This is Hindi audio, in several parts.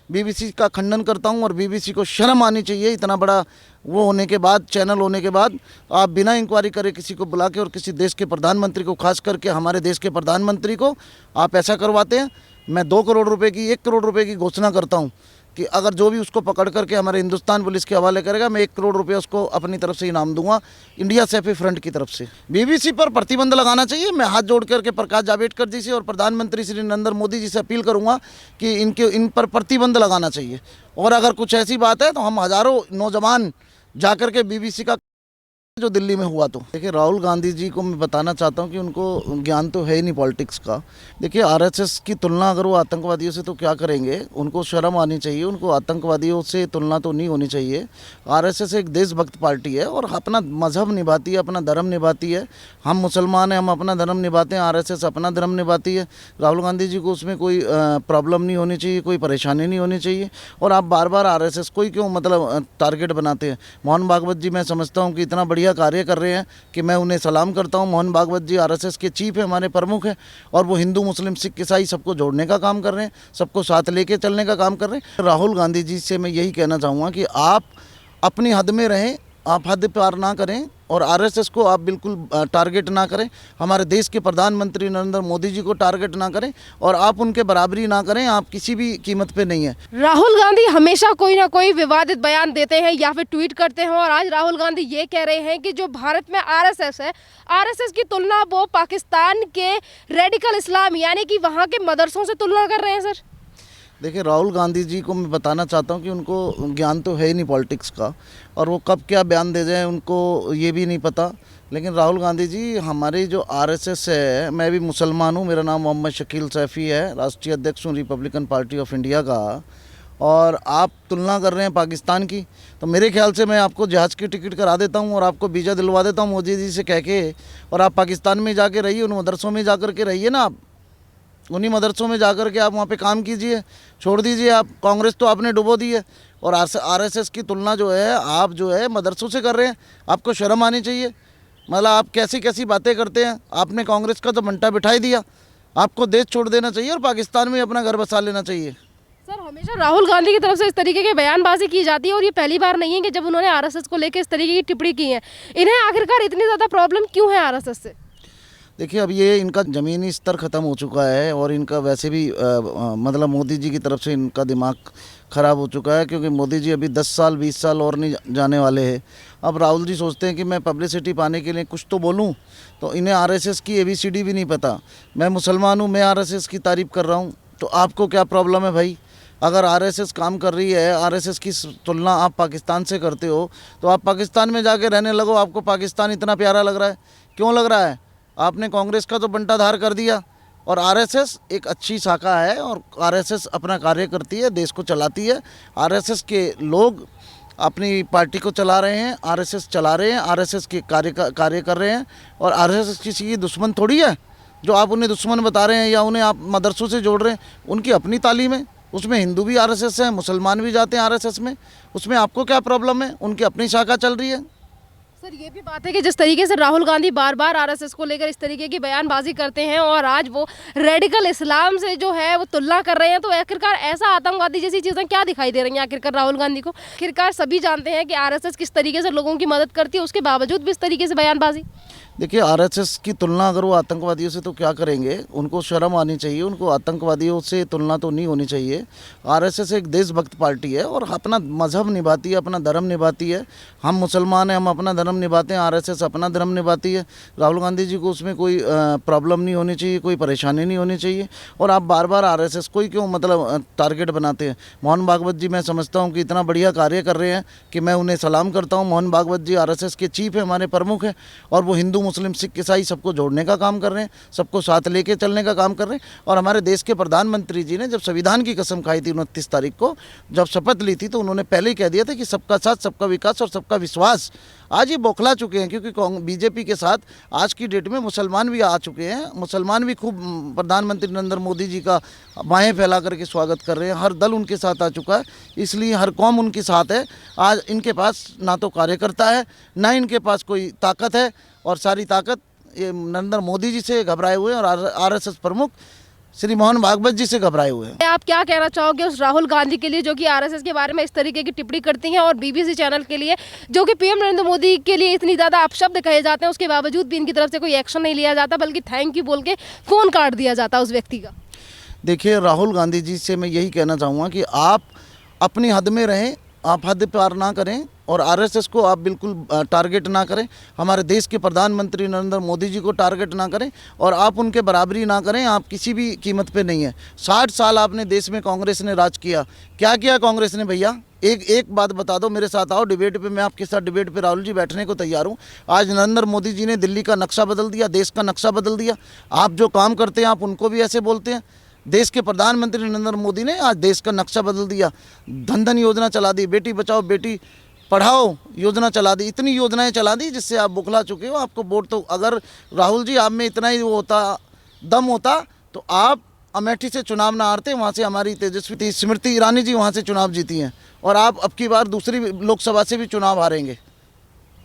बीबीसी का खंडन करता हूं और बीबीसी को शर्म आनी चाहिए। इतना बड़ा वो होने के बाद, चैनल होने के बाद, आप बिना इंक्वायरी करे किसी को बुला के और किसी देश के प्रधानमंत्री को, खास करके हमारे देश के प्रधानमंत्री को आप ऐसा करवाते हैं। मैं 2 करोड़ रुपए की, 1 करोड़ रुपए की घोषणा करता हूं कि अगर जो भी उसको पकड़ करके हमारे हिंदुस्तान पुलिस के हवाले करेगा, मैं 1 करोड़ रुपए उसको अपनी तरफ से इनाम दूंगा, इंडिया सेफी फ्रंट की तरफ से। बीबीसी पर प्रतिबंध लगाना चाहिए। मैं हाथ जोड़ करके प्रकाश जावड़ेकर जी से और प्रधानमंत्री श्री नरेंद्र मोदी जी से अपील करूंगा कि इन पर प्रतिबंध लगाना चाहिए। और अगर कुछ ऐसी बात है तो हम हज़ारों नौजवान जाकर के बीबीसी का, जो दिल्ली में हुआ, तो देखिए राहुल गांधी जी को मैं बताना चाहता हूं कि उनको ज्ञान तो है ही नहीं पॉलिटिक्स का। देखिए आरएसएस की तुलना अगर वो आतंकवादियों से तो क्या करेंगे, उनको शर्म आनी चाहिए। उनको आतंकवादियों से तुलना तो नहीं होनी चाहिए। आरएसएस एक देशभक्त पार्टी है और अपना मजहब निभाती है, अपना धर्म निभाती है। हम मुसलमान हैं, हम अपना धर्म निभाते हैं, आरएसएस अपना धर्म निभाती है। राहुल गांधी जी को उसमें कोई प्रॉब्लम नहीं होनी चाहिए, कोई परेशानी नहीं होनी चाहिए। और आप बार बार आरएसएस को ही क्यों मतलब टारगेट बनाते हैं। मोहन भागवत जी मैं समझता हूँ कि इतना बढ़िया कार्य कर रहे हैं कि मैं उन्हें सलाम करता हूं। मोहन भागवत जी आरएसएस के चीफ है, हमारे प्रमुख हैं, और वो हिंदू मुस्लिम सिख ईसाई सबको जोड़ने का काम कर रहे हैं, सबको साथ लेके चलने का काम कर रहे हैं। राहुल गांधी जी से मैं यही कहना चाहूँगा कि आप अपनी हद में रहें, आप हद पार ना करें और आरएसएस को आप बिल्कुल टारगेट ना करें। हमारे देश के प्रधानमंत्री नरेंद्र मोदी जी को टारगेट ना करें और आप उनके बराबरी ना करें। आप किसी भी कीमत पे नहीं है। राहुल गांधी हमेशा कोई ना कोई विवादित बयान देते हैं या फिर ट्वीट करते हैं, और आज राहुल गांधी ये कह रहे हैं कि जो भारत में आरएसएस है, आरएसएस की तुलना वो पाकिस्तान के रेडिकल इस्लाम यानी कि वहाँ के मदरसों से तुलना कर रहे हैं। सर देखिए राहुल गांधी जी को मैं बताना चाहता हूं कि उनको ज्ञान तो है ही नहीं पॉलिटिक्स का, और वो कब क्या बयान दे जाए उनको ये भी नहीं पता। लेकिन राहुल गांधी जी, हमारी जो आरएसएस है, मैं भी मुसलमान हूं, मेरा नाम मोहम्मद शकील सैफ़ी है, राष्ट्रीय अध्यक्ष हूं रिपब्लिकन पार्टी ऑफ इंडिया का, और आप तुलना कर रहे हैं पाकिस्तान की, तो मेरे ख्याल से मैं आपको जहाज़ की टिकट करा देता हूं और आपको वीज़ा दिलवा देता हूं मोदी जी से कह के, और आप पाकिस्तान में जाके रहिए, उन मदरसों में जाकर के रहिए ना, आप उन्हीं मदरसों में जाकर के आप वहाँ पे काम कीजिए। छोड़ दीजिए आप, कांग्रेस तो आपने डुबो दी है। और आरएसएस की तुलना जो है आप जो है मदरसों से कर रहे हैं। आपको शर्म आनी चाहिए। मतलब आप कैसी कैसी बातें करते हैं। आपने कांग्रेस का तो मंटा बिठाई दिया। आपको देश छोड़ देना चाहिए और पाकिस्तान में अपना घर बसा लेना चाहिए। सर हमेशा राहुल गांधी की तरफ से इस तरीके की बयानबाजी की जाती है, और ये पहली बार नहीं है कि जब उन्होंने आरएसएस को लेकर इस तरीके की टिप्पणी की है। इन्हें आखिरकार इतनी ज़्यादा प्रॉब्लम क्यों है आरएसएस से? देखिए अब ये इनका ज़मीनी स्तर ख़त्म हो चुका है, और इनका वैसे भी मतलब मोदी जी की तरफ से इनका दिमाग ख़राब हो चुका है, क्योंकि मोदी जी अभी 10 साल 20 साल और नहीं जाने वाले हैं। अब राहुल जी सोचते हैं कि मैं पब्लिसिटी पाने के लिए कुछ तो बोलूं, तो इन्हें आरएसएस की ABCD भी नहीं पता। मैं मुसलमान हूं, मैं आरएसएस की तारीफ़ कर रहा हूं, तो आपको क्या प्रॉब्लम है भाई? अगर आरएसएस काम कर रही है, आरएसएस की तुलना आप पाकिस्तान से करते हो, तो आप पाकिस्तान में जाके रहने लगो। आपको पाकिस्तान इतना प्यारा लग रहा है, क्यों लग रहा है? आपने कांग्रेस का तो बंटाधार कर दिया, और आरएसएस एक अच्छी शाखा है, और आरएसएस अपना कार्य करती है, देश को चलाती है। आरएसएस के लोग अपनी पार्टी को चला रहे हैं, आरएसएस चला रहे हैं, आरएसएस के कार्य कर रहे हैं, और आरएसएस किसी की दुश्मन थोड़ी है जो आप उन्हें दुश्मन बता रहे हैं या उन्हें आप मदरसों से जोड़ रहे हैं। उनकी अपनी तालीम है, उसमें हिंदू भी आरएसएस है, मुसलमान भी जाते हैं आरएसएस में, उसमें आपको क्या प्रॉब्लम है? उनकी अपनी शाखा चल रही है। सर ये भी बात है कि जिस तरीके से राहुल गांधी बार बार आरएसएस को लेकर इस तरीके की बयानबाजी करते हैं, और आज वो रेडिकल इस्लाम से जो है वो तुलना कर रहे हैं, तो आखिरकार ऐसा आतंकवादी जैसी चीज़ें क्या दिखाई दे रही हैं आखिरकार राहुल गांधी को? आखिरकार सभी जानते हैं कि आरएसएस किस तरीके से लोगों की मदद करती है, उसके बावजूद भी इस तरीके से बयानबाजी। देखिए आरएसएस की तुलना अगर वो आतंकवादियों से तो क्या करेंगे, उनको शर्म आनी चाहिए। उनको आतंकवादियों से तुलना तो नहीं होनी चाहिए। आरएसएस एक देशभक्त पार्टी है और अपना मजहब निभाती है, अपना धर्म निभाती है। हम मुसलमान हैं, हम अपना धर्म निभाते हैं, आरएसएस अपना धर्म निभाती है। राहुल गांधी जी को उसमें कोई प्रॉब्लम नहीं होनी चाहिए, कोई परेशानी नहीं होनी चाहिए। और आप बार बार आरएसएस को ही क्यों मतलब टारगेट बनाते हैं। मोहन भागवत जी मैं समझता हूँ कि इतना बढ़िया कार्य कर रहे हैं कि मैं उन्हें सलाम करता हूँ। मोहन भागवत जी आरएसएस के चीफ है, हमारे प्रमुख हैं, और वो हिंदू मुस्लिम सिख ईसाई सबको जोड़ने का काम कर रहे हैं, सबको साथ लेके चलने का काम कर रहे हैं। और हमारे देश के प्रधानमंत्री जी ने जब संविधान की कसम खाई थी 29 तारीख को, जब शपथ ली थी, तो उन्होंने पहले ही कह दिया था कि सबका साथ, सबका विकास और सबका विश्वास। आज ये बौखला चुके हैं, क्योंकि बीजेपी के साथ आज की डेट में मुसलमान भी आ चुके हैं। मुसलमान भी खूब प्रधानमंत्री नरेंद्र मोदी जी का बाहें फैला करके स्वागत कर रहे हैं। हर दल उनके साथ आ चुका है, इसलिए हर कौम उनके साथ है। आज इनके पास ना तो कार्यकर्ता है, ना इनके पास कोई ताकत है, और सारी ताकत ये नरेंद्र मोदी जी से घबराए हुए हैं। और आरएसएस प्रमुख श्री मोहन भागवत जी से घबराए हुए हैं। आप क्या कहना चाहोगे उस राहुल गांधी के लिए जो कि आरएसएस के बारे में इस तरीके की टिप्पणी करती हैं, और बीबीसी चैनल के लिए जो कि पीएम नरेंद्र मोदी के लिए इतनी ज़्यादा अपशब्द कहे जाते हैं, उसके बावजूद भी इनकी तरफ से कोई एक्शन नहीं लिया जाता, बल्कि थैंक यू बोल के फ़ोन काट दिया जाता उस व्यक्ति का। देखिए, राहुल गांधी जी से मैं यही कहना चाहूँगा कि आप अपनी हद में रहें, आप हद पार ना करें और आरएसएस को आप बिल्कुल टारगेट ना करें। हमारे देश के प्रधानमंत्री नरेंद्र मोदी जी को टारगेट ना करें और आप उनके बराबरी ना करें। आप किसी भी कीमत पे नहीं है। 60 साल आपने देश में कांग्रेस ने राज किया। क्या किया कांग्रेस ने भैया? एक बात बता दो, मेरे साथ आओ डिबेट पे, मैं आपके साथ डिबेट पे राहुल जी बैठने को तैयार हूँ। आज नरेंद्र मोदी जी ने दिल्ली का नक्शा बदल दिया, देश का नक्शा बदल दिया। आप जो काम करते हैं आप उनको भी ऐसे बोलते हैं। देश के प्रधानमंत्री नरेंद्र मोदी ने आज देश का नक्शा बदल दिया। धन धन योजना चला दी, बेटी बचाओ बेटी पढ़ाओ योजना चला दी, इतनी योजनाएं चला दी जिससे आप बुखला चुके हो। आपको वोट तो, अगर राहुल जी आप में इतना ही वो होता, दम होता, तो आप अमेठी से चुनाव ना हारते। वहाँ से हमारी तेजस्वी स्मृति ईरानी जी वहाँ से चुनाव जीती हैं और आप अब की बार दूसरी लोकसभा से भी चुनाव हारेंगे।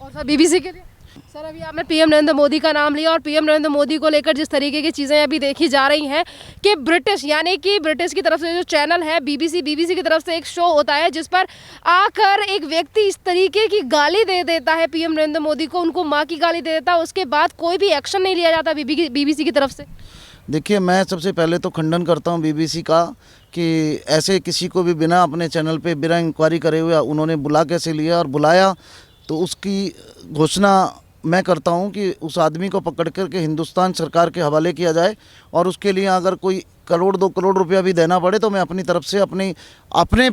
और सर बीबीसी के लिए सर, अभी आपने पीएम नरेंद्र मोदी का नाम लिया और पीएम नरेंद्र मोदी को लेकर जिस तरीके की चीज़ें अभी देखी जा रही हैं कि ब्रिटिश, यानी कि ब्रिटिश की तरफ से जो चैनल है बीबीसी की तरफ से एक शो होता है जिस पर आकर एक व्यक्ति इस तरीके की गाली दे देता है पीएम नरेंद्र मोदी को, उनको माँ की गाली दे देता है, उसके बाद कोई भी एक्शन नहीं लिया जाता बीबीसी की तरफ से। देखिए, मैं सबसे पहले तो खंडन करता हूँ बीबीसी का कि ऐसे किसी को भी बिना अपने चैनल पे बिना इंक्वायरी करे हुए उन्होंने बुला कैसे लिया, और बुलाया तो उसकी घोषणा मैं करता हूं कि उस आदमी को पकड़ करके हिंदुस्तान सरकार के हवाले किया जाए, और उसके लिए अगर कोई 1-2 करोड़ रुपया भी देना पड़े तो मैं अपनी तरफ से अपने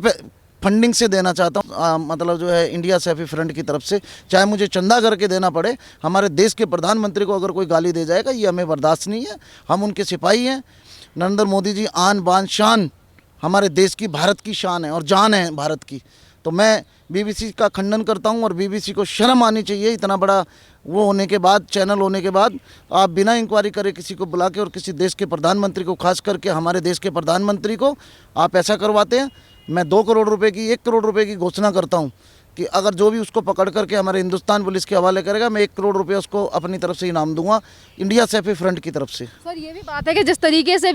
फंडिंग से देना चाहता हूं। मतलब जो है इंडिया सेफी फ्रंट की तरफ से, चाहे मुझे चंदा करके देना पड़े। हमारे देश के प्रधानमंत्री को अगर कोई गाली दे जाएगा ये हमें बर्दाश्त नहीं है। हम उनके सिपाही हैं। नरेंद्र मोदी जी आन बान शान हमारे देश की, भारत की शान है और जान है भारत की। तो मैं बीबीसी का खंडन करता हूं और बीबीसी को शर्म आनी चाहिए। इतना बड़ा वो होने के बाद, चैनल होने के बाद, आप बिना इंक्वायरी करे किसी को बुला के और किसी देश के प्रधानमंत्री को, खास करके हमारे देश के प्रधानमंत्री को आप ऐसा करवाते हैं। मैं 2 करोड़ रुपए की, 1 करोड़ रुपए की घोषणा करता हूं कि अगर जो भी उसको पकड़ करके हमारे हिंदुस्तान पुलिस के हवाले करेगा, मैं 1 करोड़ रुपये उसको अपनी तरफ से इनाम दूंगा, इंडिया सेफी फ्रंट की तरफ से। सर ये भी बात है कि जिस तरीके से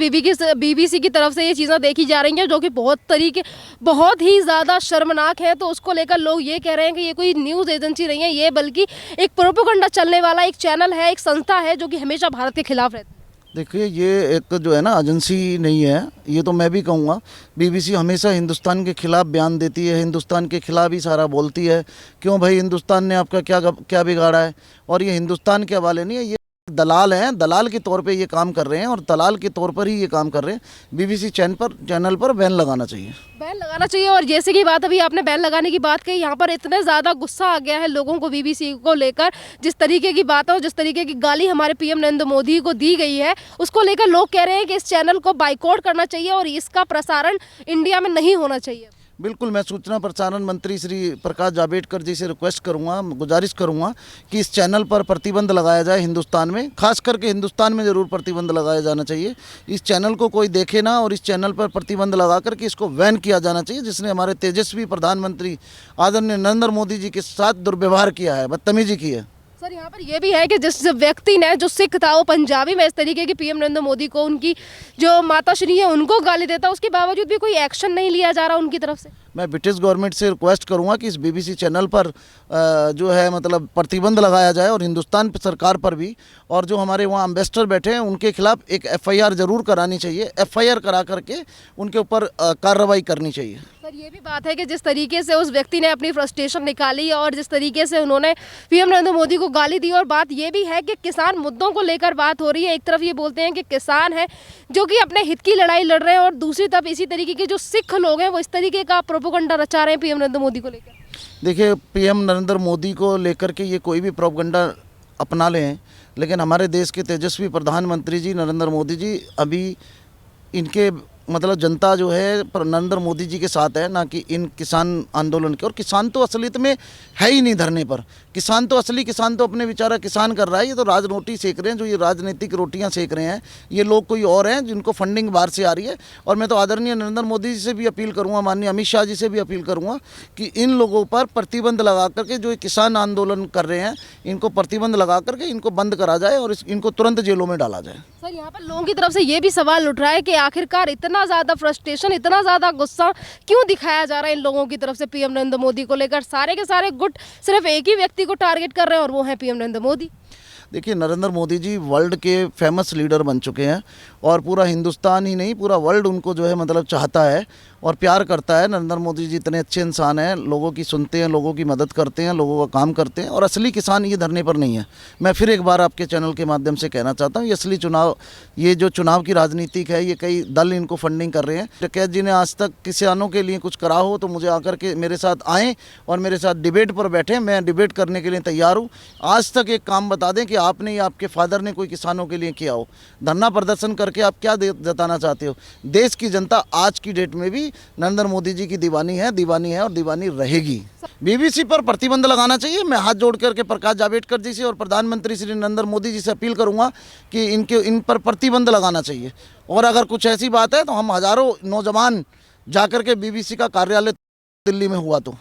बीबीसी की तरफ से ये चीज़ें देखी जा रही हैं जो कि बहुत ही ज़्यादा शर्मनाक है, तो उसको लेकर लोग ये कह रहे हैं कि ये कोई न्यूज़ एजेंसी नहीं है, ये बल्कि एक प्रोपेगेंडा चलने वाला एक चैनल है, एक संस्था है जो कि हमेशा भारत के खिलाफ रहती है। देखिए, ये एक जो है ना एजेंसी नहीं है, ये तो मैं भी कहूँगा। बीबीसी हमेशा हिंदुस्तान के खिलाफ बयान देती है, हिंदुस्तान के खिलाफ ही सारा बोलती है। क्यों भाई, हिंदुस्तान ने आपका क्या बिगाड़ा है? और ये हिंदुस्तान के हवाले नहीं है, ये दलाल हैं, दलाल के तौर पे ये काम कर रहे हैं और दलाल के तौर पर ही ये काम कर रहे हैं। बीबीसी चैनल पर बैन लगाना चाहिए, बैन लगाना चाहिए। और जैसे कि बात अभी आपने बैन लगाने की बात कही, यहाँ पर इतने ज़्यादा गुस्सा आ गया है लोगों को बीबीसी को लेकर, जिस तरीके की बात है और जिस तरीके की गाली हमारे पीएम नरेंद्र मोदी को दी गई है, उसको लेकर लोग कह रहे हैं कि इस चैनल को बाइकआउट करना चाहिए और इसका प्रसारण इंडिया में नहीं होना चाहिए। बिल्कुल, मैं सूचना प्रसारण मंत्री श्री प्रकाश जावड़ेकर जी से रिक्वेस्ट करूंगा, गुजारिश करूंगा कि इस चैनल पर प्रतिबंध लगाया जाए। हिंदुस्तान में, खास करके हिंदुस्तान में ज़रूर प्रतिबंध लगाया जाना चाहिए। इस चैनल को कोई देखे ना और इस चैनल पर प्रतिबंध लगा करके इसको बैन किया जाना चाहिए, जिसने हमारे तेजस्वी प्रधानमंत्री आदरणीय नरेंद्र मोदी जी के साथ दुर्व्यवहार किया है, बदतमीजी की है। सर यहाँ पर यह भी है कि जिस व्यक्ति ने, जो सिख था, वो पंजाबी में इस तरीके की पीएम नरेंद्र मोदी को, उनकी जो माताश्री है उनको गाली देता, उसके बावजूद भी कोई एक्शन नहीं लिया जा रहा उनकी तरफ से। मैं ब्रिटिश गवर्नमेंट से रिक्वेस्ट करूंगा कि इस बीबीसी चैनल पर जो है मतलब प्रतिबंध लगाया जाए और हिंदुस्तान सरकार पर भी, और जो हमारे वहाँ एम्बेसडर बैठे हैं उनके खिलाफ एक एफआईआर ज़रूर करानी चाहिए। एफआईआर करा करके उनके ऊपर कार्रवाई करनी चाहिए। सर ये भी बात है कि जिस तरीके से उस व्यक्ति ने अपनी फ्रस्ट्रेशन निकाली और जिस तरीके से उन्होंने पीएम नरेंद्र मोदी को गाली दी, और बात ये भी है कि किसान मुद्दों को लेकर बात हो रही है। एक तरफ ये बोलते हैं कि किसान है जो कि अपने हित की लड़ाई लड़ रहे हैं, और दूसरी तरफ इसी तरीके के जो सिख लोग हैं वो इस तरीके का प्रोपेगेंडा रचा रहे हैं पीएम नरेंद्र मोदी को लेकर। देखिए, पीएम नरेंद्र मोदी को लेकर के ये कोई भी प्रोपेगेंडा अपना लें, लेकिन हमारे देश के तेजस्वी प्रधानमंत्री जी नरेंद्र मोदी जी अभी इनके मतलब जनता जो है नरेंद्र मोदी जी के साथ है, ना कि इन किसान आंदोलन के। और किसान तो असलियत में है ही नहीं धरने पर। किसान तो असली किसान तो अपने बेचारा किसान कर रहा है। ये तो राजरोटी सेक रहे हैं, जो ये राजनीतिक रोटियां सेक रहे हैं ये लोग कोई और हैं जिनको फंडिंग बाहर से आ रही है। और मैं तो आदरणीय नरेंद्र मोदी जी से भी अपील करूंगा, माननीय अमित शाह जी से भी अपील करूंगा कि इन लोगों पर प्रतिबंध लगा करके, जो किसान आंदोलन कर रहे हैं इनको प्रतिबंध लगा करके इनको बंद करा जाए और इनको तुरंत जेलों में डाला जाए। सर यहाँ पर लोगों की तरफ से ये भी सवाल उठ रहा है कि आखिरकार इतना ज़्यादा फ्रस्ट्रेशन, इतना ज़्यादा गुस्सा क्यों दिखाया जा रहा है इन लोगों की तरफ से पीएम नरेंद्र मोदी को लेकर? सारे के सारे गुट सिर्फ एक ही व्यक्ति को टारगेट कर रहे हैं और वो है पीएम नरेंद्र मोदी। देखिए, नरेंद्र मोदी जी वर्ल्ड के फेमस लीडर बन चुके हैं और पूरा हिंदुस्तान ही नहीं पूरा वर्ल्ड उनको जो है मतलब चाहता है और प्यार करता है। नरेंद्र मोदी जी इतने अच्छे इंसान हैं, लोगों की सुनते हैं, लोगों की मदद करते हैं, लोगों का काम करते हैं और असली किसान ये धरने पर नहीं है। मैं फिर एक बार आपके चैनल के माध्यम से कहना चाहता हूँ, ये असली चुनाव, ये जो चुनाव की राजनीतिक है, ये कई दल इनको फंडिंग कर रहे हैं। टिकैत जी ने आज तक किसानों के लिए कुछ करा हो तो मुझे आकर के मेरे साथ आएँ और मेरे साथ डिबेट पर बैठें, मैं डिबेट करने के लिए तैयार हूँ। आज तक एक काम बता दें कि आपने या आपके फादर ने कोई किसानों के लिए किया हो। धरना प्रदर्शन करके आप क्या जताना चाहते हो? देश की जनता आज की डेट में भी नरेंद्र मोदी जी की दीवानी है और दीवानी रहेगी। बीबीसी पर प्रतिबंध लगाना चाहिए। मैं हाथ जोड़ करके प्रकाश जावड़ेकर जी से और प्रधानमंत्री श्री नरेंद्र मोदी जी से अपील करूंगा कि इन पर प्रतिबंध लगाना चाहिए। और अगर कुछ ऐसी बात है तो हम हजारों नौजवान जाकर के बीबीसी का कार्यालय दिल्ली में हुआ तो